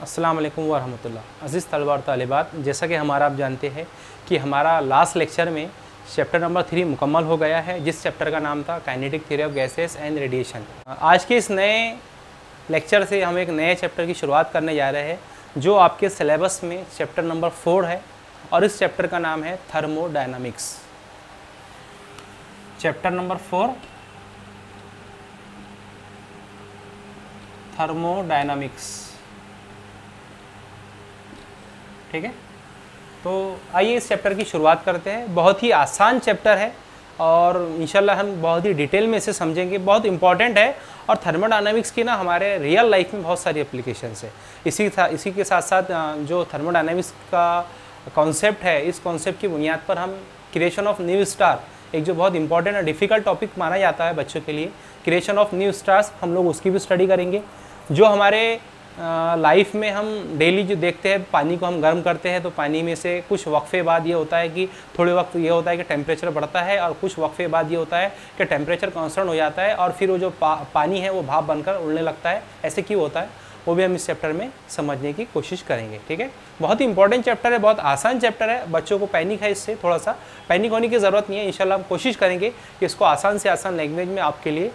अस्सलाम वालेकुम वरहमतुल्लाह। अज़ीज़ तलबा और तालिबात, जैसा कि आप जानते हैं कि हमारा लास्ट लेक्चर में चैप्टर नंबर 3 मुकम्मल हो गया है, जिस चैप्टर का नाम था kinetic theory of gases and radiation. आज के इस नए लेक्चर से हम एक नए चैप्टर की शुरुआत करने जा रहे हैं, जो आपके सिलेबस में चैप्टर नंबर 4 है और इस चैप्टर का नाम है थर्मोडायनामिक्स। Chapter number 4 thermodynamics. ठीक है, तो आइए इस चैप्टर की शुरुआत करते हैं। बहुत ही आसान चैप्टर है और इंशाल्लाह हम बहुत ही डिटेल में इसे समझेंगे। बहुत इंपॉर्टेंट है और थर्मोडायनामिक्स की ना हमारे रियल लाइफ में बहुत सारी एप्लीकेशंस है। इसी के साथ साथ जो थर्मोडायनामिक्स का कॉन्सेप्ट है, इस कॉन्सेप्ट की बुनियाद पर हम क्रिएशन ऑफ न्यू स्टार, एक जो बहुत इंपॉर्टेंट और डिफ़िकल्ट टॉपिक माना जाता है बच्चों के लिए, क्रिएशन ऑफ न्यू स्टार्स, हम लोग उसकी भी स्टडी करेंगे। जो हमारे लाइफ में हम डेली जो देखते हैं, पानी को हम गर्म करते हैं तो पानी में से कुछ वक्फे बाद ये होता है कि थोड़े वक्त ये होता है कि टेम्परेचर बढ़ता है और कुछ वक्फे बाद ये होता है कि टेम्परेचर कांस्टेंट हो जाता है और फिर वो जो पानी है वो भाप बनकर उड़ने लगता है। ऐसे क्यों होता है वो भी हम इस चैप्टर में समझने की कोशिश करेंगे। ठीक है, बहुत ही इंपॉर्टेंट चैप्टर है, बहुत आसान चैप्टर है। बच्चों को पैनिक है, इससे थोड़ा सा पैनिक होने की ज़रूरत नहीं है। इंशाल्लाह हम कोशिश करेंगे कि इसको आसान से आसान लैंग्वेज में आपके लिए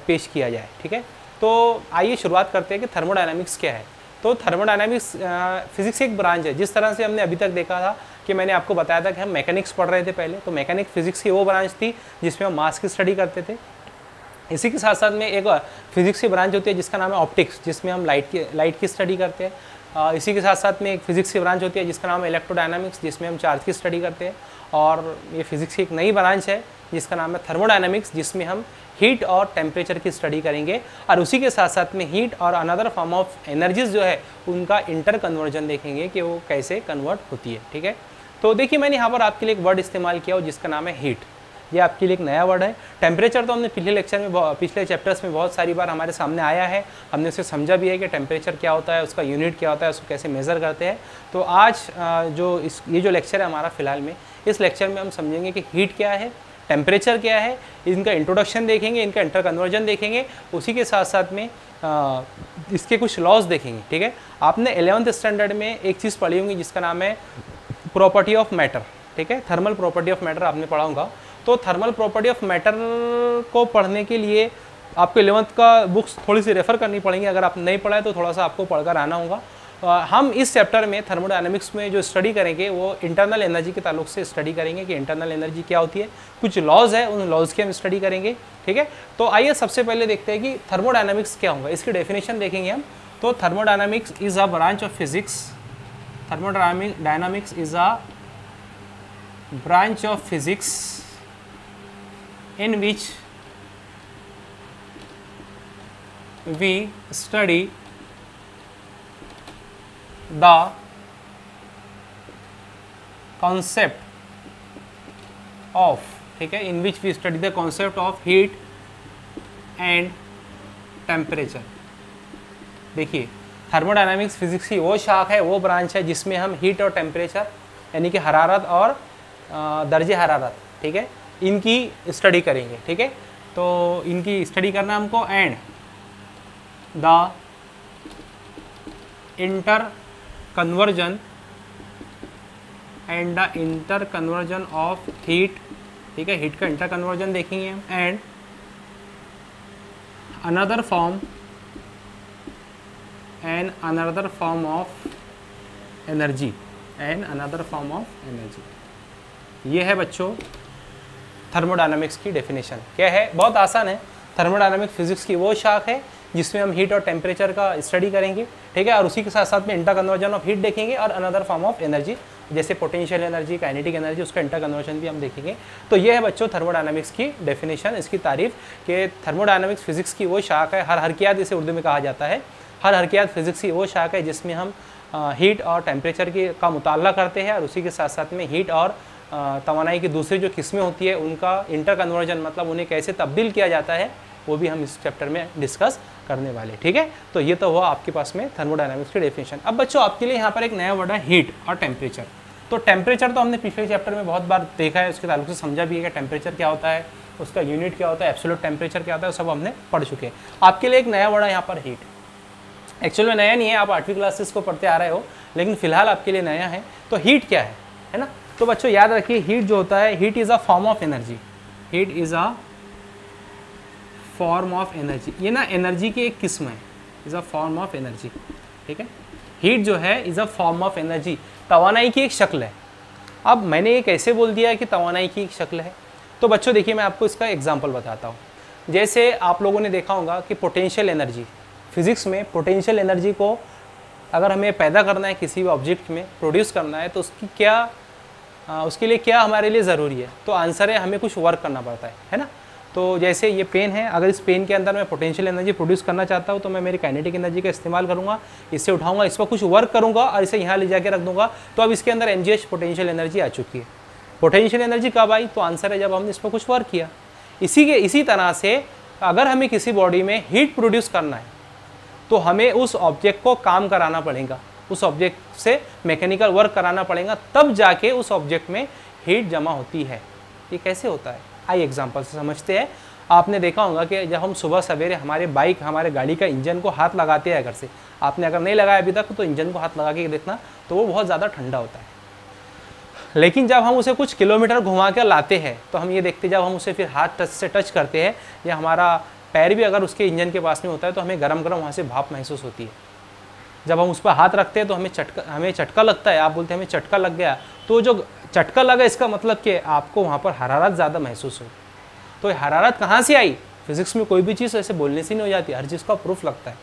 पेश किया जाए। ठीक है, तो आइए शुरुआत करते हैं कि थर्मोडायनामिक्स क्या है। तो थर्मोडायनामिक्स फिजिक्स एक ब्रांच है। जिस तरह से हमने अभी तक देखा था कि मैंने आपको बताया था कि हम मैकेनिक्स पढ़ रहे थे पहले, तो मैकेनिक फिजिक्स की वो ब्रांच थी जिसमें हम मास की स्टडी करते थे। इसी के साथ साथ में एक फिजिक्स की ब्रांच होती है जिसका नाम है ऑप्टिक्स, जिसमें हम लाइट की स्टडी करते हैं। इसी के साथ साथ में एक फिजिक्स की ब्रांच होती है जिसका नाम है इलेक्ट्रोडायनामिक्स, जिसमें हम चार्ज की स्टडी करते हैं। और ये फिजिक्स की एक नई ब्रांच है जिसका नाम है थर्मोडायनामिक्स, जिसमें हम हीट और टेम्परेचर की स्टडी करेंगे और उसी के साथ साथ में हीट और अनदर फॉर्म ऑफ एनर्जीज जो है उनका इंटर कन्वर्जन देखेंगे कि वो कैसे कन्वर्ट होती है। ठीक है, तो देखिए मैंने यहाँ पर आपके लिए एक वर्ड इस्तेमाल किया हो जिसका नाम है हीट। ये आपके लिए एक नया वर्ड है। टेम्परेचर तो हमने पिछले चैप्टर्स में बहुत सारी बार हमारे सामने आया है, हमने उसे समझा भी है कि टेम्परेचर क्या होता है, उसका यूनिट क्या होता है, उसको कैसे मेज़र करते हैं। तो आज ये जो लेक्चर है हमारा फ़िलहाल में, इस लेक्चर में हम समझेंगे कि हीट क्या है, टेम्परेचर क्या है, इनका इंट्रोडक्शन देखेंगे, इनका इंटर कन्वर्जन देखेंगे, उसी के साथ साथ में इसके कुछ लॉज देखेंगे। ठीक है, आपने 11th स्टैंडर्ड में एक चीज़ पढ़ी होंगी जिसका नाम है प्रॉपर्टी ऑफ मैटर। ठीक है, थर्मल प्रॉपर्टी ऑफ मैटर आपने पढ़ा होगा। तो थर्मल प्रॉपर्टी ऑफ मैटर को पढ़ने के लिए आपको 11th का बुक्स थोड़ी सी रेफ़र करनी पड़ेंगी। अगर आप नहीं पढ़ा है तो थोड़ा सा आपको पढ़कर आना होगा। हम इस चैप्टर में थर्मोडायनामिक्स में जो स्टडी करेंगे वो इंटरनल एनर्जी के ताल्लुक से स्टडी करेंगे कि इंटरनल एनर्जी क्या होती है। कुछ लॉज है, उन लॉज की हम स्टडी करेंगे। ठीक है, तो आइए सबसे पहले देखते हैं कि थर्मोडायनामिक्स क्या होगा, इसकी डेफिनेशन देखेंगे हम। तो thermodynamics is a branch of physics. Thermodynamics is a branch of physics in which we study the concept of, ठीक है, in which we study the concept of heat and temperature। देखिए, thermodynamics physics की वो शाख है, वो branch है जिसमें हम हीट और टेम्परेचर यानी कि हरारत और दर्जे हरारत, ठीक है, इनकी स्टडी करेंगे। ठीक है, तो इनकी स्टडी करना हमको, and the inter conversion of heat. ठीक है, हीट का इंटर कन्वर्जन देखेंगे हम, and another form of energy. ये है बच्चों थर्मोडायनामिक्स की डेफिनेशन। क्या है, बहुत आसान है। थर्मोडायनामिक फिजिक्स की वो शाख है जिसमें हम हीट और टेम्परेचर का स्टडी करेंगे। ठीक है, और उसी के साथ साथ में इंटर कन्वर्जन ऑफ हीट देखेंगे और अनदर फॉर्म ऑफ एनर्जी जैसे पोटेंशियल एनर्जी, काइनेटिक एनर्जी, उसका इंटर कन्वर्जन भी हम देखेंगे। तो ये है बच्चों थर्मोडायनामिक्स की डेफिनेशन, इसकी तारीफ कि थर्मोडायनामिक्स फिजिक्स की वो शाख है, हर हरकियात इसे उर्दू में कहा जाता है। हर हरकियात फिजिक्स की वो शाख है जिसमें हम हीट और टेम्परेचर का मुताला करते हैं और उसी के साथ साथ में हीट और तवानाई की दूसरी जो किस्में होती है उनका इंटर कन्वर्जन, मतलब उन्हें कैसे तब्दील किया जाता है, वो भी हम इस चैप्टर में डिस्कस करने वाले। ठीक है, तो ये तो हुआ आपके पास में थर्मोडायनामिक्स की डेफिनेशन। अब बच्चों आपके लिए यहाँ पर एक नया वर्ड है हीट और टेम्परेचर। तो टेम्परेचर तो हमने पिछले चैप्टर में बहुत बार देखा है, उसके ताल्लुक से समझा भी है कि टेम्परेचर क्या होता है, उसका यूनिट क्या होता है, एब्सोल्यूट टेम्परेचर क्या होता है, सब हमने पढ़ चुके हैं। आपके लिए एक नया वर्ड है यहाँ पर हीट। एक्चुअल में नया नहीं है, आप 8वीं क्लासेस को पढ़ते आ रहे हो, लेकिन फिलहाल आपके लिए नया है। तो हीट क्या है ना। तो बच्चों याद रखिए, हीट जो होता है, heat is a form of energy. Heat is a form of energy. ये ना एनर्जी की एक किस्म है, is a form of energy. ठीक है, हीट जो है is a form of energy, तवानाई की एक शक्ल है। अब मैंने ये कैसे बोल दिया है कि तवानाई की एक शक्ल है। तो बच्चों देखिए, मैं आपको इसका एग्जांपल बताता हूँ। जैसे आप लोगों ने देखा होगा कि पोटेंशियल एनर्जी, फिजिक्स में पोटेंशियल एनर्जी को अगर हमें पैदा करना है, किसी भी ऑब्जेक्ट में प्रोड्यूस करना है, तो उसके लिए क्या हमारे लिए ज़रूरी है। तो आंसर है, हमें कुछ वर्क करना पड़ता है ना। तो जैसे ये पेन है, अगर इस पेन के अंदर मैं पोटेंशियल एनर्जी प्रोड्यूस करना चाहता हूँ, तो मैं मेरी काइनेटिक एनर्जी का इस्तेमाल करूँगा, इससे उठाऊंगा, इस पर कुछ वर्क करूँगा और इसे यहाँ ले जाके रख दूंगा। तो अब इसके अंदर mgh पोटेंशियल एनर्जी आ चुकी है। पोटेंशियल एनर्जी कब आई? तो आंसर है जब हमने इस पर कुछ वर्क किया। इसी तरह से अगर हमें किसी बॉडी में हीट प्रोड्यूस करना है, तो हमें उस ऑब्जेक्ट को काम कराना पड़ेगा, उस ऑब्जेक्ट से मैकेनिकल वर्क कराना पड़ेगा, तब जाके उस ऑब्जेक्ट में हीट जमा होती है। ये कैसे होता है, आइए एग्जांपल से समझते हैं। आपने देखा होगा कि जब हम सुबह सवेरे हमारे गाड़ी का इंजन को हाथ लगाते हैं घर से, आपने अगर नहीं लगाया अभी तक तो इंजन को हाथ लगा के देखना, तो वो बहुत ज़्यादा ठंडा होता है। लेकिन जब हम उसे कुछ किलोमीटर घुमा कर लाते हैं, तो हम ये देखते हैं, जब हम उसे फिर हाथ से टच करते हैं, या हमारा पैर भी अगर उसके इंजन के पास में होता है, तो हमें गरम गरम वहाँ से भाप महसूस होती है। जब हम उस पर हाथ रखते हैं तो हमें चटका लगता है। आप बोलते हैं हमें चटका लग गया, तो जो चटका लगा इसका मतलब कि आपको वहाँ पर हरारत ज़्यादा महसूस हुई। तो ये हरारत कहाँ से आई? फिजिक्स में कोई भी चीज़ ऐसे बोलने से नहीं हो जाती, हर चीज़ का प्रूफ लगता है।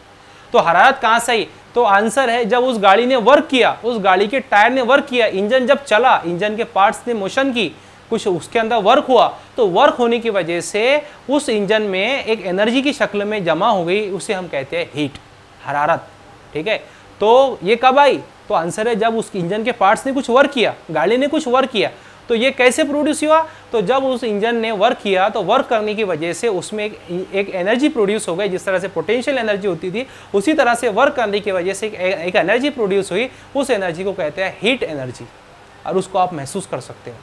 तो हरारत कहाँ से आई? तो आंसर है, जब उस गाड़ी ने वर्क किया, उस गाड़ी के टायर ने वर्क किया, इंजन जब चला, इंजन के पार्ट्स ने मोशन की, कुछ उसके अंदर वर्क हुआ, तो वर्क होने की वजह से उस इंजन में एक एनर्जी की शक्ल में जमा हो गई, उसे हम कहते हैं हीट, हरारत। ठीक है, तो ये कब आई? तो आंसर है, जब उस इंजन के पार्ट्स ने कुछ वर्क किया, गाड़ी ने कुछ वर्क किया। तो ये कैसे प्रोड्यूस हुआ? तो जब उस इंजन ने वर्क किया, तो वर्क करने की वजह से उसमें एक एनर्जी प्रोड्यूस हो गई। जिस तरह से पोटेंशियल एनर्जी होती थी, उसी तरह से वर्क करने की वजह से एक एनर्जी प्रोड्यूस हुई। उस एनर्जी को कहते हैं हीट एनर्जी, और उसको आप महसूस कर सकते हो।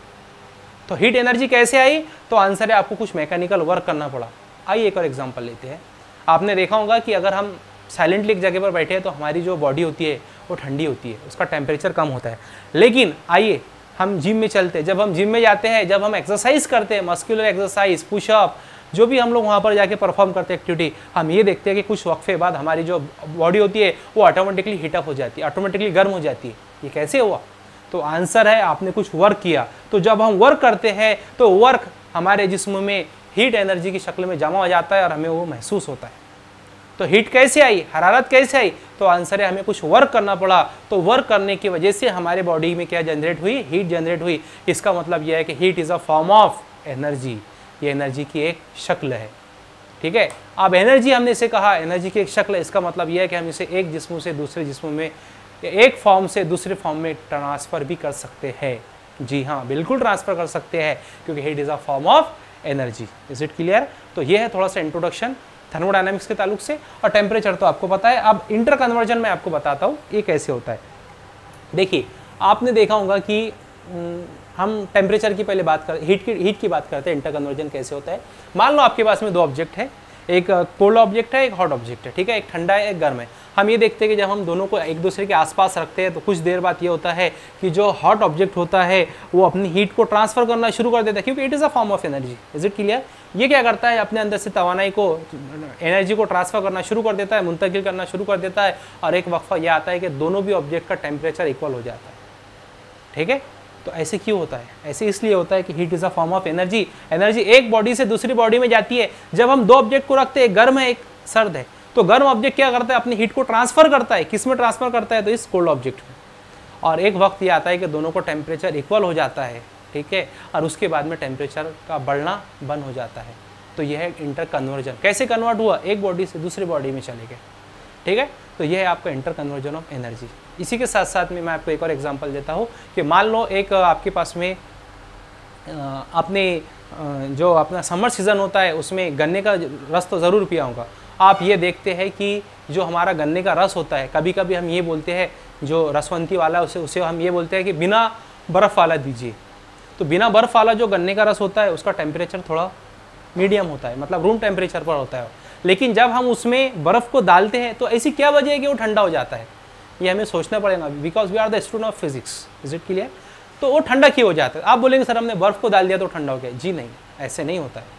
तो हीट एनर्जी कैसे आई? तो आंसर है, आपको कुछ मैकेनिकल वर्क करना पड़ा। आइए एक और एग्जांपल लेते हैं। आपने देखा होगा कि अगर हम साइलेंटली एक जगह पर बैठे हैं, तो हमारी जो बॉडी होती है वो ठंडी होती है, उसका टेम्परेचर कम होता है। लेकिन आइए हम जिम में चलते हैं, जब हम जिम में जाते हैं, जब हम एक्सरसाइज करते हैं, मस्कुलर एक्सरसाइज, पुशअप, जो भी हम लोग वहाँ पर जाके परफॉर्म करते हैं एक्टिविटी, हम ये देखते हैं कि कुछ वक्फे बाद हमारी जो बॉडी होती है वो ऑटोमेटिकली हीटअप हो जाती है, ऑटोमेटिकली गर्म हो जाती है। ये कैसे हुआ? तो आंसर है, आपने कुछ वर्क किया। तो जब हम वर्क करते हैं, तो वर्क हमारे जिस्म में हीट एनर्जी की शक्ल में जमा हो जाता है और हमें वो महसूस होता है। तो हीट कैसे आई, हरारत कैसे आई? तो आंसर है, हमें कुछ वर्क करना पड़ा। तो वर्क करने की वजह से हमारे बॉडी में क्या जनरेट हुई? हीट जनरेट हुई। इसका मतलब यह है कि heat is a form of energy, ये एनर्जी की एक शक्ल है। ठीक है, अब एनर्जी हमने इसे कहा एनर्जी की एक शक्ल है, इसका मतलब यह है कि हम इसे एक जिस्म से दूसरे जिस्म में, एक फॉर्म से दूसरे फॉर्म में ट्रांसफ़र भी कर सकते हैं। जी हाँ, बिल्कुल ट्रांसफ़र कर सकते हैं, क्योंकि heat is a form of energy. Is it clear? तो ये है थोड़ा सा इंट्रोडक्शन थर्मोडायनामिक्स के ताल्लुक से। और टेम्परेचर तो आपको पता है। अब इंटर कन्वर्जन में आपको बताता हूँ ये कैसे होता है। देखिए, आपने देखा होगा कि हम टेम्परेचर की पहले बात कर, हीट की बात करते हैं, इंटर कन्वर्जन कैसे होता है। मान लो आपके पास में दो ऑब्जेक्ट है, एक कोल्ड ऑब्जेक्ट है, एक हॉट ऑब्जेक्ट है। ठीक है, एक ठंडा है, एक गर्म है। हम ये देखते हैं कि जब हम दोनों को एक दूसरे के आसपास रखते हैं, तो कुछ देर बाद ये होता है कि जो हॉट ऑब्जेक्ट होता है वो अपनी हीट को ट्रांसफ़र करना शुरू कर देता है, क्योंकि it is a form of energy. Is it clear? ये क्या करता है, अपने अंदर से तवानाई को, एनर्जी को ट्रांसफ़र करना शुरू कर देता है, मुंतकिल करना शुरू कर देता है, और एक वक्फा यह आता है कि दोनों भी ऑब्जेक्ट का टेम्परेचर इक्वल हो जाता है। ठीक है, तो ऐसे क्यों होता है? ऐसे इसलिए होता है कि heat is a form of energy. Energy एक बॉडी से दूसरी बॉडी में जाती है। जब हम दो ऑब्जेक्ट को रखते हैं, एक गर्म है, एक सर्द है, तो गर्म ऑब्जेक्ट क्या करता है? अपनी हीट को ट्रांसफ़र करता है। किस में ट्रांसफ़र करता है? तो इस कोल्ड ऑब्जेक्ट में। और एक वक्त ये आता है कि दोनों को टेम्परेचर इक्वल हो जाता है। ठीक है, और उसके बाद में टेम्परेचर का बढ़ना बंद हो जाता है। तो यह है इंटर कन्वर्जन। कैसे कन्वर्ट हुआ? एक बॉडी से दूसरी बॉडी में चले गए। ठीक है, तो यह है आपका इंटर कन्वर्जन ऑफ एनर्जी। इसी के साथ साथ में मैं आपको एक और एग्जांपल देता हूँ कि मान लो एक आपके पास में अपने जो अपना समर सीज़न होता है, उसमें गन्ने का रस तो ज़रूर पिया होगा। आप ये देखते हैं कि जो हमारा गन्ने का रस होता है, कभी कभी हम ये बोलते हैं, जो रसवंती वाला उसे हम ये बोलते हैं कि बिना बर्फ़ वाला दीजिए। तो बिना बर्फ़ वाला जो गन्ने का रस होता है, उसका टेम्परेचर थोड़ा मीडियम होता है, मतलब रूम टेम्परेचर पर होता है। लेकिन जब हम उसमें बर्फ़ को डालते हैं तो ऐसी क्या वजह है कि वो ठंडा हो जाता है, ये हमें सोचना पड़ेगा, because we are the student of physics, is it clear. तो वो ठंडा क्यों हो जाता है? आप बोलेंगे सर हमने बर्फ़ को डाल दिया तो ठंडा हो गया, जी नहीं, ऐसे नहीं होता है।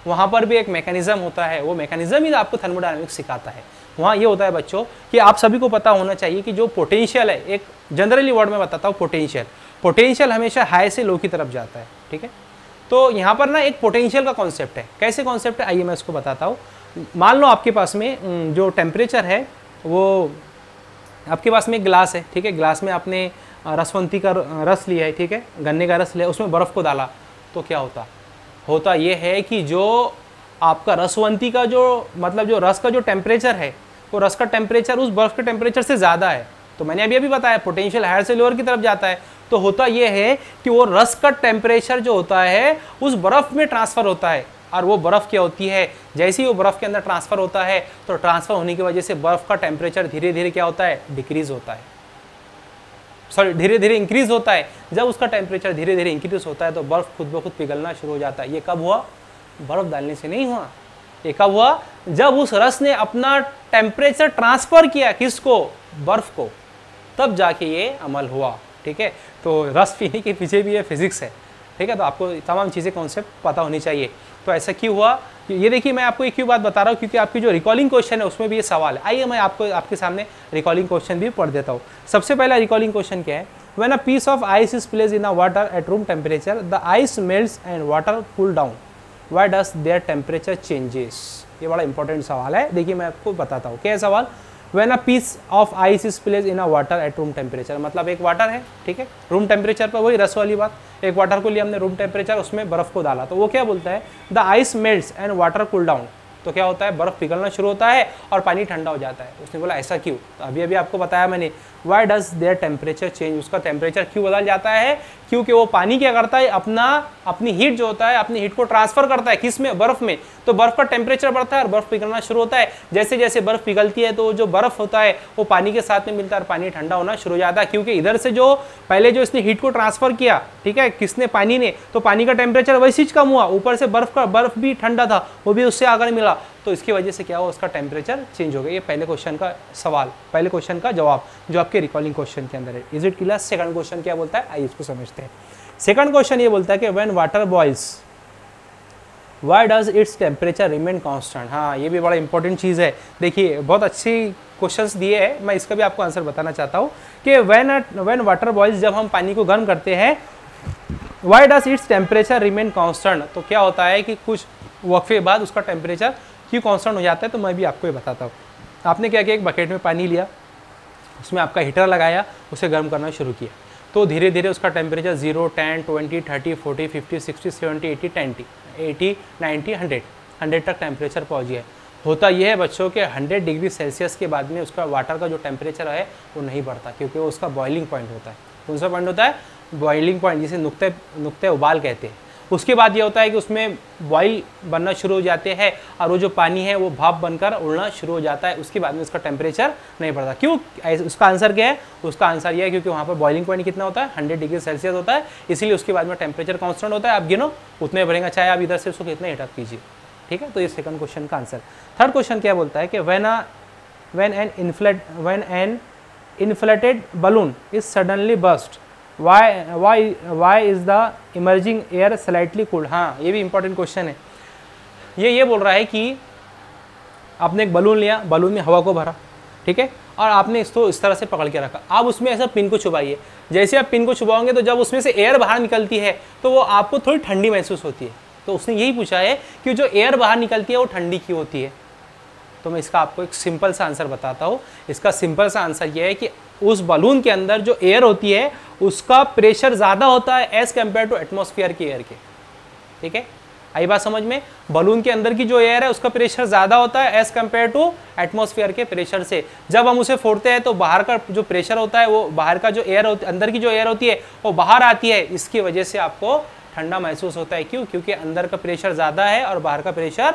वहाँ पर भी एक मैकेनिज्म होता है, वो मैकेनिज्म ही आपको थर्मोडायनामिक्स सिखाता है। वहाँ ये होता है बच्चों कि आप सभी को पता होना चाहिए कि जो पोटेंशियल है, एक जनरली वर्ड में बताता हूँ, पोटेंशियल हमेशा हाई से लो की तरफ जाता है, ठीक है। तो यहाँ पर ना एक पोटेंशियल का कॉन्सेप्ट है। कैसे कॉन्सेप्ट है, आइए मैं इसको बताता हूँ। मान लो आपके पास में जो टेम्परेचर है वो, आपके पास में एक गिलास है, ठीक है, गिलास में आपने रसवंती का रस लिया है, ठीक है, गन्ने का रस लिया, उसमें बर्फ़ को डाला तो क्या होता ये है कि जो आपका रसवंती का जो मतलब जो रस का जो टेम्परेचर है, वो रस का टेम्परेचर उस बर्फ़ के टेम्परेचर से ज़्यादा है। तो मैंने अभी बताया पोटेंशियल हायर से लोअर की तरफ जाता है। तो होता ये है कि वो रस का टेम्परेचर जो होता है उस बर्फ़ में ट्रांसफ़र होता है, और वो बर्फ़ क्या होती है, जैसे ही वो बर्फ़ के अंदर ट्रांसफ़र होता है तो ट्रांसफ़र होने की वजह से बर्फ़ का टेम्परेचर धीरे धीरे क्या होता है, डिक्रीज़ होता है, सॉरी धीरे धीरे इंक्रीज़ होता है। जब उसका टेम्परेचर धीरे धीरे इंक्रीज़ होता है तो बर्फ़ खुद ब खुद पिघलना शुरू हो जाता है। ये कब हुआ? बर्फ़ डालने से नहीं हुआ। ये कब हुआ? जब उस रस ने अपना टेम्परेचर ट्रांसफ़र किया, किसको? बर्फ़ को, तब जाके ये अमल हुआ, ठीक है। तो रस पीने के पीछे भी ये फिजिक्स है, ठीक है। तो आपको तमाम चीज़ें कॉन्सेप्ट पता होनी चाहिए। तो ऐसा क्यों हुआ, ये देखिए मैं आपको एक क्यों बात बता रहा हूँ, क्योंकि आपकी जो रिकॉलिंग क्वेश्चन है उसमें भी ये सवाल है। आइए मैं आपको आपके सामने रिकॉलिंग क्वेश्चन भी पढ़ देता हूँ। सबसे पहला रिकॉलिंग क्वेश्चन क्या है, when a piece of ice is placed in a water at room temperature, the ice melts and water cool down, why does their temperature changes. ये बड़ा इंपॉर्टेंट सवाल है, देखिए मैं आपको बताता हूँ क्या है सवाल। When a piece of ice is placed in a water at room temperature, मतलब एक वाटर है, ठीक है, रूम टेम्परेचर पर, वही रस वाली बात, एक वाटर को लिया हमने रूम टेम्परेचर, उसमें बर्फ को डाला, तो वो क्या बोलता है, the ice melts and water cool down. तो क्या होता है, बर्फ पिघलना शुरू होता है और पानी ठंडा हो जाता है। उसने बोला ऐसा क्यों, तो अभी आपको बताया मैंने, why does their temperature change, उसका टेम्परेचर क्यों बदल जाता है, क्योंकि वो पानी क्या करता है, अपनी हीट जो होता है, अपनी हीट को ट्रांसफर करता है किस में, बर्फ में। तो बर्फ का टेम्परेचर बढ़ता है और बर्फ पिघलना शुरू होता है। जैसे जैसे बर्फ पिघलती है तो जो बर्फ होता है वो पानी के साथ में मिलता है और पानी ठंडा होना शुरू हो जाता है, क्योंकि इधर से जो पहले जो इसने हीट को ट्रांसफर किया, ठीक है, किसने, पानी ने, तो पानी का टेम्परेचर वैसे ही कम हुआ, ऊपर से बर्फ भी ठंडा था, वो भी उससे आकर मिला, तो इसकी वजह से क्या हुआ, उसका टेम्परेचर चेंज हो गया। ये पहले क्वेश्चन का सवाल, पहले क्वेश्चन का जवाब जो आपके रिकॉलिंग क्वेश्चन के अंदर है। Is it clear? Second question क्या बोलता है, आइए इसको समझते हैं। सेकंड क्वेश्चन ये बोलता है कि when water boils why does its temperature remain constant. हाँ, ये भी बड़ा इंपॉर्टेंट चीज़ है। देखिए बहुत अच्छी क्वेश्चंस दिए हैं, मैं इसका भी आपको आंसर बताना चाहता हूँ कि व्हेन वाटर बॉइल्स, जब हम पानी को गर्म करते हैं, why does its temperature remain constant, तो क्या होता है कि कुछ वक्फे बाद उसका टेम्परेचर क्यों कांस्टेंट हो जाता है। तो मैं भी आपको ये बताता हूँ। आपने क्या किया, एक बकेट में पानी लिया, उसमें आपका हीटर लगाया, उसे गर्म करना शुरू किया, तो धीरे धीरे उसका टेम्परेचर 0, 10, 20, 30, 40, 50, 60, 70, 80, 90, 100 तक टेम्परेचर पहुँच गया। होता यह है बच्चों के 100 डिग्री सेल्सियस के बाद में उसका वाटर का जो टेम्परेचर है वो नहीं बढ़ता, क्योंकि वो उसका बॉइलिंग पॉइंट होता है। कौन सा पॉइंट होता है, बॉइलिंग पॉइंट, जिसे नुक्ते उबाल कहते हैं। उसके बाद ये होता है कि उसमें बॉइल बनना शुरू हो जाते हैं और वो जो पानी है वो भाप बनकर उड़ना शुरू हो जाता है। उसके बाद में उसका टेम्परेचर नहीं बढ़ता। क्यों? उसका आंसर क्या है, उसका आंसर ये है क्योंकि वहाँ पर बॉइलिंग पॉइंट कितना होता है, 100 डिग्री सेल्सियस होता है, इसीलिए उसके बाद में टेम्परेचर कांस्टेंट होता है। आप गिनो उतने भरेंगे, चाहे आप इधर से उसको कितना हीट अप कीजिए, ठीक है। तो ये सेकंड क्वेश्चन का आंसर। थर्ड क्वेश्चन क्या बोलता है कि when an inflated balloon is suddenly burst, why is the emerging air slightly cooled। हाँ, ये भी इंपॉर्टेंट क्वेश्चन है। ये बोल रहा है कि आपने एक बलून लिया, बलून में हवा को भरा, ठीक है, और आपने इसको इस तरह से पकड़ के रखा। आप उसमें ऐसा पिन को चुभाइए, जैसे आप पिन को चुभाओगे तो जब उसमें से एयर बाहर निकलती है तो वो आपको थोड़ी ठंडी महसूस होती है। तो उसने यही पूछा है कि जो एयर बाहर निकलती है वो ठंडी क्यों होती है। तो मैं इसका आपको एक सिंपल सा आंसर बताता हूँ। इसका सिंपल सा आंसर ये है कि उस बलून के अंदर जो एयर होती है उसका प्रेशर ज़्यादा होता है एज़ कम्पेयर टू एटमॉस्फेयर की एयर के, ठीक है। आई बात समझ में, बलून के अंदर की जो एयर है उसका प्रेशर ज़्यादा होता है एज़ कम्पेयर टू एटमॉस्फेयर के प्रेशर से। जब हम उसे फोड़ते हैं तो बाहर का जो प्रेशर होता है, वो बाहर का जो एयर अंदर की जो एयर होती है वो बाहर आती है, इसकी वजह से आपको ठंडा महसूस होता है। क्यों? क्योंकि अंदर का प्रेशर ज़्यादा है और बाहर का प्रेशर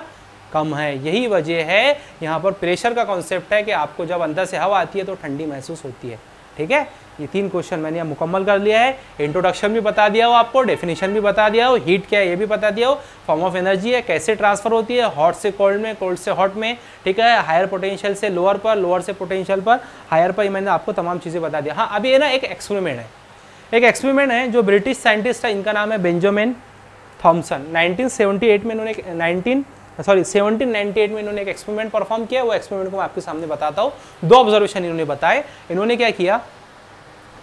कम है। यही वजह है यहाँ पर प्रेशर का कॉन्सेप्ट है कि आपको जब अंदर से हवा आती है तो ठंडी महसूस होती है। ठीक है, ये 3 क्वेश्चन मैंने यहाँ मुकम्मल कर लिया है। इंट्रोडक्शन भी बता दिया हो आपको, डेफिनेशन भी बता दिया हो, हीट क्या है ये भी बता दिया हो, फॉर्म ऑफ एनर्जी है, कैसे ट्रांसफर होती है, हॉट से कोल्ड में, कोल्ड से हॉट में, ठीक है, हायर पोटेंशियल से लोअर पर, लोअर से पोटेंशियल पर, हायर पर, मैंने आपको तमाम चीज़ें बता दिया। हाँ, अभी ये ना एक एक्सपेरिमेंट है, एक एक्सपेरिमेंट है जो ब्रिटिश साइंटिस्ट है, इनका नाम है बेंजामिन थॉमसन। 1798 में इन्होंने एक एक्सपेरिमेंट परफॉर्म किया। वो एक्सपेरिमेंट को मैं आपके सामने बताता हूँ। 2 ऑब्जर्वेशन इन्होंने बताए। इन्होंने क्या किया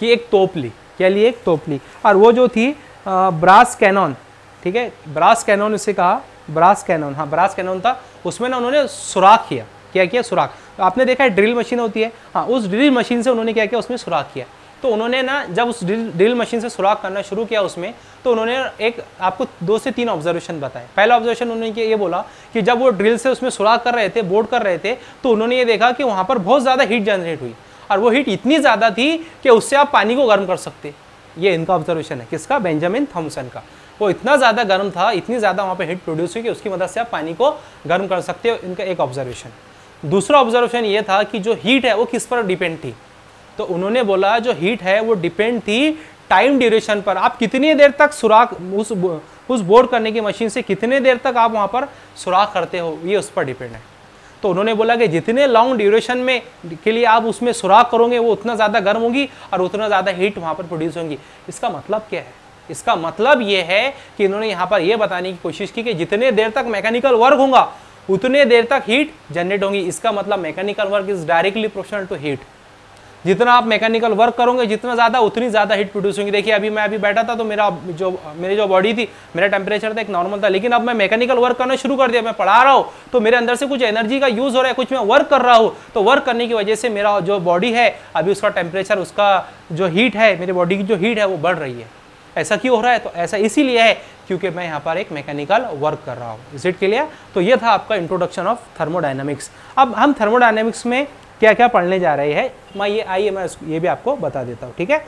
कि एक तोप ली, क्या ली, एक तोप ली, और वो जो थी ब्रास कैनन, ठीक है, ब्रास कैनन उसे कहा, ब्रास कैनन, हाँ ब्रास कैनन था, उसमें ना उन्होंने सुराख किया। क्या किया, सुराख। तो आपने देखा है ड्रिल मशीन होती है, हाँ उस ड्रिल मशीन से उन्होंने क्या किया, उसमें सुराख किया। तो उन्होंने ना जब उस ड्रिल मशीन से सुराख करना शुरू किया उसमें, तो उन्होंने एक आपको 2 से 3 ऑब्जर्वेशन बताए। पहला ऑब्जर्वेशन उन्होंने ये बोला कि जब वो ड्रिल से उसमें सुराख कर रहे थे, बोर कर रहे थे, तो उन्होंने ये देखा कि वहाँ पर बहुत ज़्यादा हीट जनरेट हुई, और वो हीट इतनी ज़्यादा थी कि उससे आप पानी को गर्म कर सकते। ये इनका ऑब्जर्वेशन है, किसका, बेंजामिन थॉमसन का। वो इतना ज़्यादा गर्म था, इतनी ज़्यादा वहाँ पे हीट प्रोड्यूस हुई कि उसकी मदद से आप पानी को गर्म कर सकते हो। इनका एक ऑब्जर्वेशन। दूसरा ऑब्जर्वेशन ये था कि जो हीट है वो किस पर डिपेंड थी। तो उन्होंने बोला जो हीट है वो डिपेंड थी टाइम ड्यूरेशन पर। आप कितनी देर तक सुराख उस बोर करने की मशीन से कितने देर तक आप वहाँ पर सुराख करते हो, ये उस पर डिपेंड है। तो उन्होंने बोला कि जितने लॉन्ग ड्यूरेशन में के लिए आप उसमें सुराख करोगे वो उतना ज़्यादा गर्म होगी और उतना ज़्यादा हीट वहाँ पर प्रोड्यूस होगी। इसका मतलब क्या है, इसका मतलब ये है कि इन्होंने यहाँ पर ये बताने की कोशिश की कि जितने देर तक मैकेनिकल वर्क होगा उतने देर तक हीट जनरेट होगी। इसका मतलब mechanical work is directly proportional to heat. जितना आप मैकेनिकल वर्क करोगे जितना ज़्यादा उतनी ज़्यादा हीट प्रोड्यूस होगी। देखिए मैं अभी बैठा था तो मेरी जो बॉडी थी, मेरा टेम्परेचर था एक नॉर्मल था, लेकिन अब मैं मैकेनिकल वर्क करना शुरू कर दिया, मैं पढ़ा रहा हूँ तो मेरे अंदर से कुछ एनर्जी का यूज़ हो रहा है, कुछ मैं वर्क कर रहा हूँ, तो वर्क करने की वजह से मेरा जो बॉडी है अभी उसका टेम्परेचर, उसका जो हीट है, मेरी बॉडी की जो हीट है वो बढ़ रही है। ऐसा क्यों हो रहा है, तो ऐसा इसीलिए है क्योंकि मैं यहाँ पर एक मैकेनिकल वर्क कर रहा हूँ। Is it clear? तो ये था आपका इंट्रोडक्शन ऑफ थर्मोडायनामिक्स। अब हम थर्मोडायनामिक्स में क्या क्या पढ़ने जा रहे हैं, मैं ये भी आपको बता देता हूँ, ठीक है।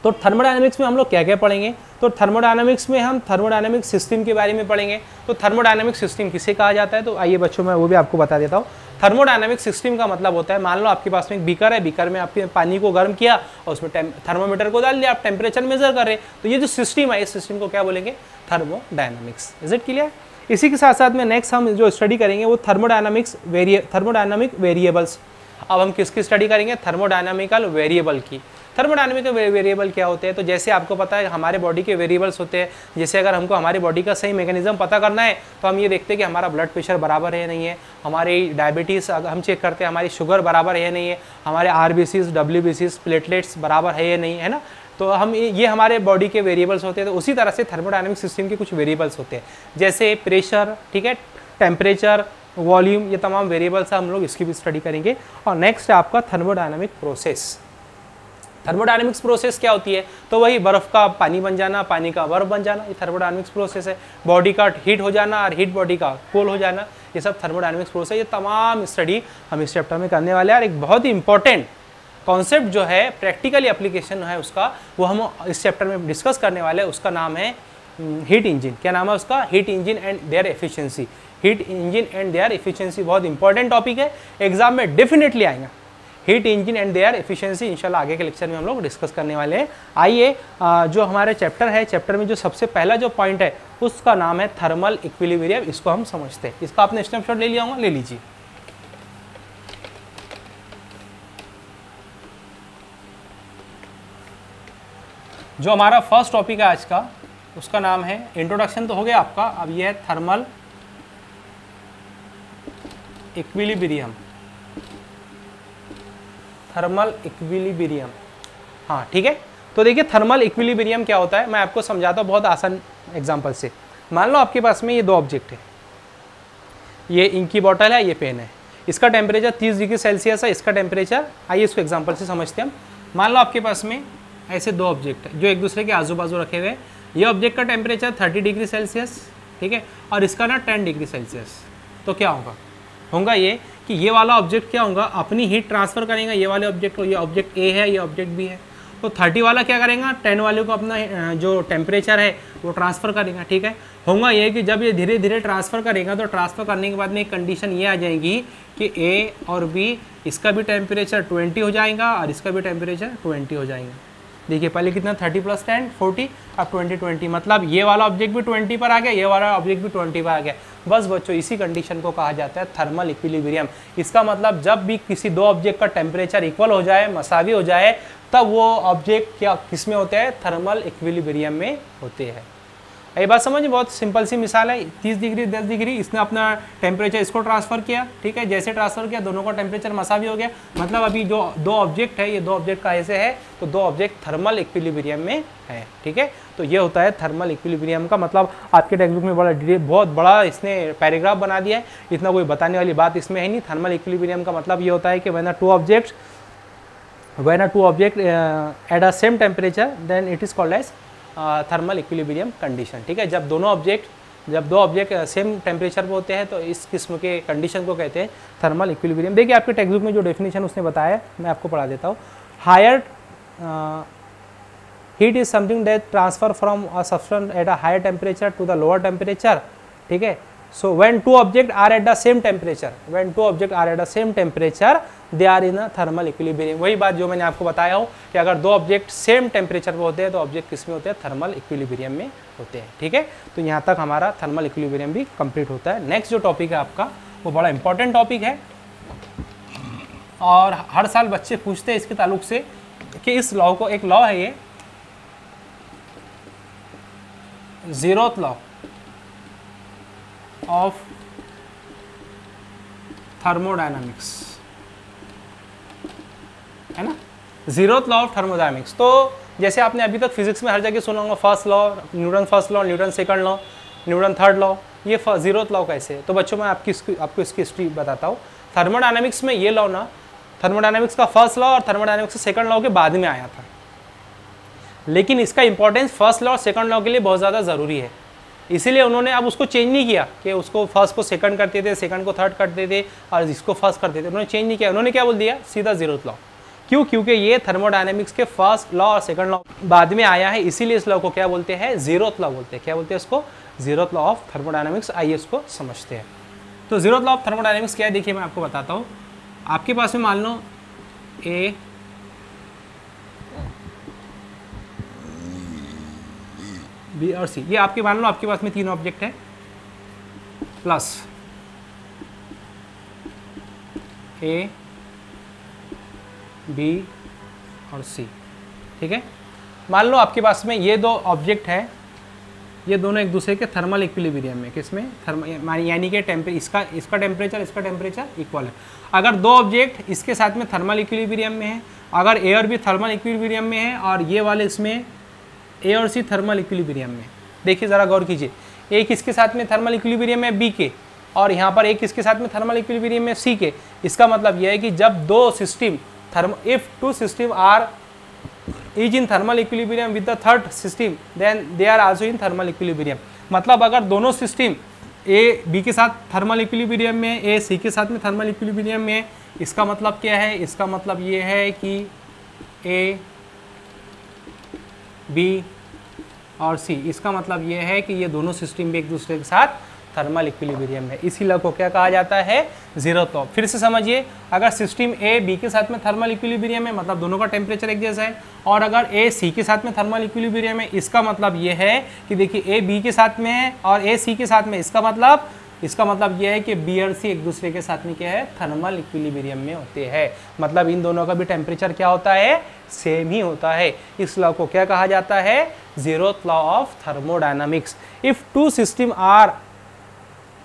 तो थर्मोडायनामिक्स में हम लोग क्या क्या पढ़ेंगे, तो थर्मोडायनामिक्स में हम थर्मोडायनामिक सिस्टम के बारे में पढ़ेंगे। तो थर्मोडायनामिक सिस्टम किसे कहा जाता है, तो आइए बच्चों मैं वो भी आपको बता देता हूँ। थर्मोडायनामिक सिस्टम का मतलब होता है, मान लो आपके पास में एक बीकर है, बीकर में आपके पानी को गर्म किया और उसमें थर्मोमीटर को डाल दिया, आप टेम्परेचर मेजर कर रहे, तो ये जो सिस्टम है इस सिस्टम को क्या बोलेंगे, थर्मोडायनामिक्स। Is it clear? इसी के साथ साथ में नेक्स्ट हम जो स्टडी करेंगे वो थर्मोडायनामिक वेरिएबल्स। अब हम किसकी स्टडी करेंगे, थर्मोडायनामिकल वेरिएबल की। थर्मोडायनामिकल वेरिएबल क्या होते हैं, तो जैसे आपको पता है हमारे बॉडी के वेरिएबल्स होते हैं। जैसे अगर हमको हमारी बॉडी का सही मैकेनिज्म पता करना है तो हम ये देखते हैं कि हमारा ब्लड प्रेशर बराबर है नहीं है, हमारी डायबिटीज़ हम चेक करते हैं, हमारी शुगर बराबर है नहीं है, हमारे RBCs, WBCs, प्लेटलेट्स बराबर है या नहीं, है ना। तो हम ये हमारे बॉडी के वेरिएबल्स होते हैं। तो उसी तरह से थर्मोडायनामिक सिस्टम के कुछ वेरिएबल्स होते हैं, जैसे प्रेशर, ठीक है, टेम्परेचर, वॉल्यूम, ये तमाम वेरिएबल्स हम लोग इसकी भी स्टडी करेंगे। और नेक्स्ट है आपका थर्मोडायनामिक प्रोसेस। थर्मोडायनामिक्स प्रोसेस क्या होती है, तो वही बर्फ़ का पानी बन जाना, पानी का बर्फ़ बन जाना, ये थर्मोडायनामिक्स प्रोसेस है। बॉडी का हीट हो जाना और हीट बॉडी का कोल्ड हो जाना, ये सब थर्मोडायनामिक्स प्रोसेस। ये तमाम स्टडी हम इस चैप्टर में करने वाले हैं। और एक बहुत ही इंपॉर्टेंट कॉन्सेप्ट जो है, प्रैक्टिकली एप्लीकेशन है उसका, वो हम इस चैप्टर में डिस्कस करने वाले हैं। उसका नाम है हीट इंजन। क्या नाम है उसका, heat engine and their efficiency. Heat engine and their efficiency बहुत इंपॉर्टेंट टॉपिक है, एग्जाम में डेफिनेटली आएगा। Heat engine and their efficiency इंशाल्लाह आगे के लेक्चर में हम लोग डिस्कस करने वाले हैं। आइए जो हमारे चैप्टर है, चैप्टर में जो सबसे पहला जो पॉइंट है उसका नाम है थर्मल इक्विलिब्रियम। इसको हम समझते हैं। इसका आपने स्नैपशॉट ले लिया होगा, ले लीजिए। जो हमारा फर्स्ट टॉपिक है आज का, उसका नाम है, इंट्रोडक्शन तो हो गया आपका, अब यह है थर्मल इक्विलिब्रियम। थर्मल इक्विलिब्रियम, हाँ ठीक है। तो देखिए थर्मल इक्विलिब्रियम क्या होता है, मैं आपको समझाता हूँ बहुत आसान एग्जांपल से। मान लो आपके पास में ये 2 ऑब्जेक्ट है, ये इंक की बॉटल है, ये पेन है। इसका टेम्परेचर 30 डिग्री सेल्सियस है, इसका टेम्परेचर, आइए इसको एग्जाम्पल से समझते हैं हम। मान लो आपके पास में ऐसे 2 ऑब्जेक्ट है जो एक दूसरे के आजू बाजू रखे हुए हैं। ये ऑब्जेक्ट का टेम्परेचर 30 डिग्री सेल्सियस, ठीक है, और इसका ना 10 डिग्री सेल्सियस। तो क्या होगा ये कि ये वाला ऑब्जेक्ट क्या होगा, अपनी हीट ट्रांसफर करेगा। ये वाले ऑब्जेक्ट को, ये ऑब्जेक्ट ए है, ये ऑब्जेक्ट बी है, तो 30 वाला क्या करेगा, 10 वाले को अपना जो टेम्परेचर है वो ट्रांसफ़र करेगा। ठीक है, होगा ये कि जब ये धीरे धीरे ट्रांसफ़र करेगा तो ट्रांसफ़र करने के बाद में एक कंडीशन ये आ जाएगी कि ए और बी, इसका भी टेम्परेचर 20 हो जाएगा और इसका भी टेम्परेचर 20 हो जाएगा। देखिए पहले कितना 30 + 10 40, अब 20, मतलब ये वाला ऑब्जेक्ट भी 20 पर आ गया, ये वाला ऑब्जेक्ट भी 20 पर आ गया। बस बच्चों इसी कंडीशन को कहा जाता है थर्मल इक्विलिब्रियम। इसका मतलब जब भी किसी दो ऑब्जेक्ट का टेम्परेचर इक्वल हो जाए, मसावी हो जाए, तब वो ऑब्जेक्ट क्या किस में होते हैं, थर्मल इक्विलिब्रियम में होते हैं। ये बात समझिए, बहुत सिंपल सी मिसाल है। 30 डिग्री 10 डिग्री, इसने अपना टेम्परेचर इसको ट्रांसफ़र किया। ठीक है, जैसे ट्रांसफ़र किया दोनों का टेम्परेचर मसावी हो गया। मतलब अभी जो दो ऑब्जेक्ट है, ये दो ऑब्जेक्ट का ऐसे है तो दो ऑब्जेक्ट थर्मल इक्विलिब्रियम में है। ठीक है, तो ये होता है थर्मल इक्विलिब्रियम का मतलब। आपके टेक्स्ट बुक में बहुत बड़ा इसने पैराग्राफ बना दिया है, इतना कोई बताने वाली बात इसमें है नहीं। थर्मल इक्विलिब्रियम का मतलब ये होता है कि when two object at a same temperature then it is called as thermal equilibrium condition. ठीक है, जब दो ऑब्जेक्ट सेम टेम्परेचर पे होते हैं तो इस किस्म के कंडीशन को कहते हैं थर्मल इक्विलिब्रियम। देखिए आपके टेक्स्ट बुक में जो डेफिनेशन उसने बताया मैं आपको पढ़ा देता हूँ। Higher heat is something that transfer from a substance at a higher temperature to the lower temperature. ठीक है, so when two object are at the same temperature they are in a thermal equilibrium. वही बात जो मैंने आपको बताया हो कि अगर दो ऑब्जेक्ट सेम टेम्परेचर पे होते हैं तो ऑब्जेक्ट किस में होते हैं, थर्मल इक्विलिब्रियम में होते हैं। ठीक है, तो यहाँ तक हमारा थर्मल इक्विलिब्रियम भी कंप्लीट होता है। नेक्स्ट जो टॉपिक है आपका वो बड़ा इंपॉर्टेंट टॉपिक है और हर साल बच्चे पूछते हैं इसके ताल्लुक से कि इस लॉ को, एक लॉ है ये ज़ीरोथ लॉ ऑफ थर्मोडायनामिक्स, है ना, ज़ीरोथ लॉ ऑफ थर्मोडायनामिक्स। तो जैसे आपने अभी तक फिजिक्स में हर जगह सुना होगा first law, Newton first law, Newton second law, Newton third law, ये ज़ीरोथ लॉ कैसे है। तो बच्चों मैं आपको इसकी हिस्ट्री बताता हूँ। थर्मोडायनामिक्स में ये लॉ ना, थर्मोडायनामिक्स का फर्स्ट लॉ और थर्मोडायनामिक्स का सेकंड लॉ के बाद में आया था, लेकिन इसका इंपॉर्टेंस फर्स्ट लॉ और सेकंड लॉ के लिए बहुत ज़्यादा ज़रूरी है। इसीलिए उन्होंने अब उसको चेंज नहीं किया कि उसको फर्स्ट को सेकंड करते थे, सेकंड को थर्ड करते थे और इसको फर्स्ट करते थे। उन्होंने चेंज नहीं किया, उन्होंने क्या बोल दिया, सीधा ज़ीरोथ लॉ। क्यों? क्योंकि ये थर्मोडायनेमिक्स के फर्स्ट लॉ और सेकंड लॉ बाद में आया है, इसीलिए इस लॉ को क्या बोलते हैं, ज़ीरोथ लॉ बोलते हैं। क्या बोलते हैं इसको, ज़ीरोथ लॉ ऑफ थर्मोडायनेमिक्स। आइए इसको समझते हैं। तो ज़ीरोथ लॉ ऑफ थर्मोडायनेमिक्स क्या है, देखिए मैं आपको बताता हूँ। आपके पास में मान लो ए बी और सी, ये आपके मान लो आपके पास में तीन ऑब्जेक्ट है, प्लस ए बी और सी। ठीक है, मान लो आपके पास में ये दो ऑब्जेक्ट है, ये दोनों एक दूसरे के थर्मल इक्विलिब्रियम में, किसमें, यानी कि इसका टेम्परेचर इक्वल है। अगर दो ऑब्जेक्ट इसके साथ में थर्मल इक्विलिब्रियम में है, अगर ए और बी थर्मल इक्विलिब्रियम में है और ये वाले इसमें ए और सी थर्मल इक्विलिब्रियम में, देखिए ज़रा गौर कीजिए, एक किसके साथ में थर्मल इक्विलिब्रियम है, बी के, और यहाँ पर एक किसके साथ में थर्मल इक्विलिब्रियम है, सी के। इसका मतलब यह है कि जब दो system if two system are each in thermal equilibrium with the third system then they are also in thermal equilibrium। मतलब अगर दोनों सिस्टम ए बी के साथ थर्मल इक्विलिब्रियम में, ए सी के साथ में थर्मल इक्विलिब्रियम में, इसका मतलब क्या है, इसका मतलब ये है कि ए बी और सी, इसका मतलब ये है कि ये दोनों सिस्टम भी एक दूसरे के साथ थर्मल इक्विलिब्रियम है। इसी लॉ को क्या कहा जाता है, ज़ीरोथ लॉ। फिर से समझिए, अगर सिस्टम ए बी के साथ में थर्मल इक्विलिब्रियम है, मतलब दोनों का टेम्परेचर एक जैसा है, और अगर ए सी के साथ में थर्मल इक्विलिब्रियम है, इसका मतलब ये है कि देखिए ए बी के साथ में है और ए सी के साथ में, इसका मतलब ये है कि बी और सी एक दूसरे के साथ में क्या है, थर्मल इक्विलिब्रियम में होते हैं। मतलब इन दोनों का भी टेम्परेचर क्या होता है, सेम ही होता है। इस लॉ को क्या कहा जाता है, zeroth law of thermodynamics. If two system are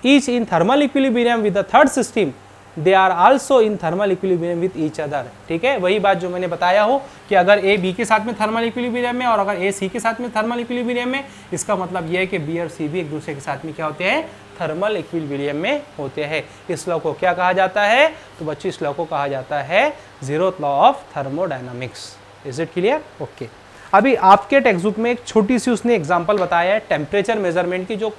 each in thermal equilibrium with the third system they are also in thermal equilibrium with each other। ठीक है, वही बात जो मैंने बताया हो कि अगर ए बी के साथ में थर्मल इक्विलिब्रियम में और अगर ए सी के साथ में थर्मल इक्विलिब्रियम में, इसका मतलब यह है कि बी और सी भी एक दूसरे के साथ में क्या होते हैं, थर्मल इक्विलिब्रियम में होते हैं। इस लॉ को क्या कहा जाता है, तो बच्चों इस लॉ को कहा जाता है zeroth law of thermodynamics. Is it clear? Okay. अभी आपके टेक्स्ट बुक में एक छोटी सी उसने एग्जाम्पल बताया है टेम्परेचर मेजरमेंट की, जो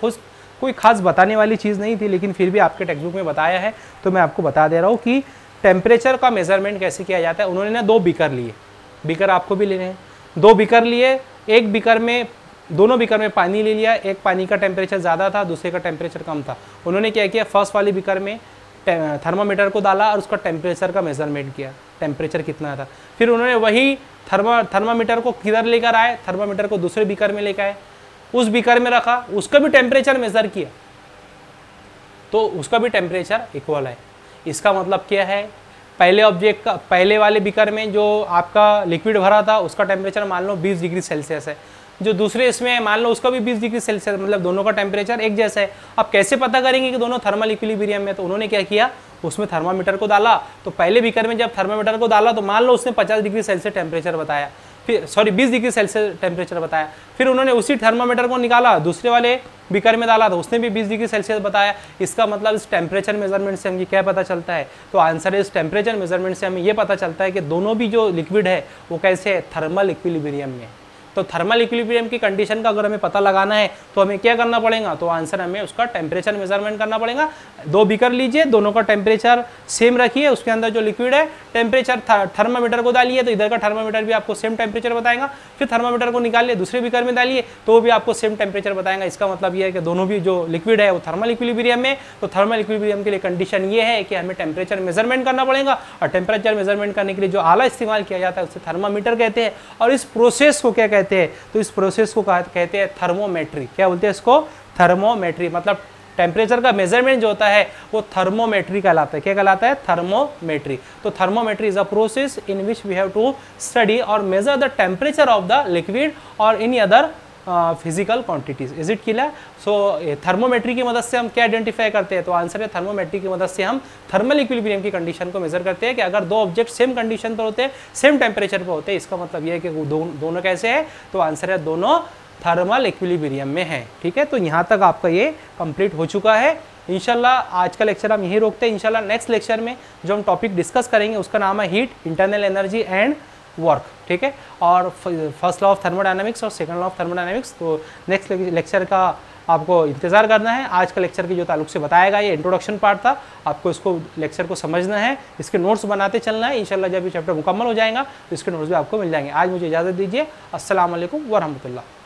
कोई खास बताने वाली चीज़ नहीं थी, लेकिन फिर भी आपके टेक्स्ट बुक में बताया है, तो मैं आपको बता दे रहा हूँ कि टेम्परेचर का मेजरमेंट कैसे किया जाता है। उन्होंने ना दो बीकर लिए, बीकर आपको भी लेने हैं, 2 बीकर लिए, एक बीकर में, दोनों बीकर में पानी ले लिया, एक पानी का टेम्परेचर ज़्यादा था, दूसरे का टेम्परेचर कम था। उन्होंने क्या किया, फर्स्ट वाली बीकर में थर्मामीटर को डाला और उसका टेम्परेचर का मेजरमेंट किया, टेम्परेचर कितना था। फिर उन्होंने वही थर्मामीटर को किधर लेकर आए, थर्मामीटर को दूसरे बीकर में लेकर आए, उस बीकर में रखा, उसका भी टेम्परेचर मेजर किया, तो उसका भी टेम्परेचर इक्वल है। इसका मतलब क्या है, पहले ऑब्जेक्ट का, पहले वाले बीकर में जो आपका लिक्विड भरा था उसका टेम्परेचर मान लो 20 डिग्री सेल्सियस है, जो दूसरे इसमें मान लो उसका भी 20 डिग्री सेल्सियस, मतलब दोनों का टेम्परेचर एक जैसा है। अब कैसे पता करेंगे कि दोनों थर्मल इक्विलिब्रियम में, तो उन्होंने क्या किया, उसमें थर्मामीटर को डाला, तो पहले बीकर में जब थर्मामीटर को डाला तो मान लो उसने 50 डिग्री सेल्सियस टेम्परेचर बताया, फिर 20 डिग्री सेल्सियस टेम्परेचर बताया। फिर उन्होंने उसी थर्मामीटर को निकाला, दूसरे वाले बीकर में डाला, तो उसने भी 20 डिग्री सेल्सियस बताया। इसका मतलब इस टेम्परेचर मेजरमेंट से हमें क्या पता चलता है, तो आंसर है इस टेम्परेचर मेजरमेंट से हमें ये पता चलता है कि दोनों भी जो लिक्विड है वो कैसे है, थर्मल इक्विलिब्रियम में। तो थर्मल इक्विलिब्रियम की कंडीशन का अगर हमें पता लगाना है तो हमें क्या करना पड़ेगा, तो आंसर हमें उसका टेम्परेचर मेजरमेंट करना पड़ेगा। 2 बीकर लीजिए, दोनों का टेम्परेचर सेम रखिए, उसके अंदर जो लिक्विड है टेम्परेचर थर्मामीटर को डालिए तो इधर का थर्मामीटर भी आपको सेम टेम्परेचर बताएगा। फिर थर्मामीटर को निकालिए, दूसरे बीकर में डालिए तो वो भी आपको सेम टेम्परेचर बताएगा। इसका मतलब ये है कि दोनों भी जो लिक्विड है वो थर्मल इक्विलिब्रियम में। तो थर्मल इक्विलिब्रियम के लिए कंडीशन ये है कि हमें टेम्परेचर मेजरमेंट करना पड़ेगा, और टेम्परेचर मेजरमेंट करने के लिए जो आला इस्तेमाल किया जाता है उसे थर्मामीटर कहते हैं। और इस प्रोसेस को क्या कहते हैं, तो इस प्रोसेस को कहते हैं थर्मोमेट्री। क्या बोलते हैं इसको, थर्मोमेट्री। मतलब टेम्परेचर का मेजरमेंट जो होता है वो थर्मोमेट्री कहलाता है। क्या कहलाता है, थर्मोमेट्री। तो thermometry is a process in which we have to study और measure the temperature of the liquid और any other physical quantities. Is it clear? So thermometry की मदद से हम क्या आइडेंटिफाई करते हैं, तो आंसर है थर्मोमेट्री की मदद से हम थर्मल इक्विलिब्रियम की कंडीशन को मेजर करते हैं कि अगर 2 ऑब्जेक्ट सेम कंडीशन पर होते हैं, सेम टेम्परेचर पर होते हैं, इसका मतलब यह है कि दोनों कैसे है, तो आंसर है दोनों थर्मल इक्विलिब्रियम में है। ठीक है, तो यहाँ तक आपका ये कंप्लीट हो चुका है। इंशाल्लाह आज का लेक्चर हम यहीं रोकते हैं। इंशाल्लाह नेक्स्ट लेक्चर में जो हम टॉपिक डिस्कस करेंगे उसका नाम है heat, internal energy and work. ठीक है, और फर्स्ट लॉ ऑफ थर्मोडायनामिक्स और सेकंड लॉ ऑफ थर्मोडायनामिक्स। तो नेक्स्ट लेक्चर का आपको इंतजार करना है। आज का लेक्चर के जो ताल्लुक से बताया गया, ये इंट्रोडक्शन पार्ट था, आपको इसको लेक्चर को समझना है, इसके नोट्स बनाते चलना है। इंशाल्लाह जब ये चैप्टर मुकम्मल हो जाएगा तो इसके नोट्स भी आपको मिल जाएंगे। आज मुझे इजाज़त दीजिए। अस्सलाम वालेकुम व रहमतुल्लाह।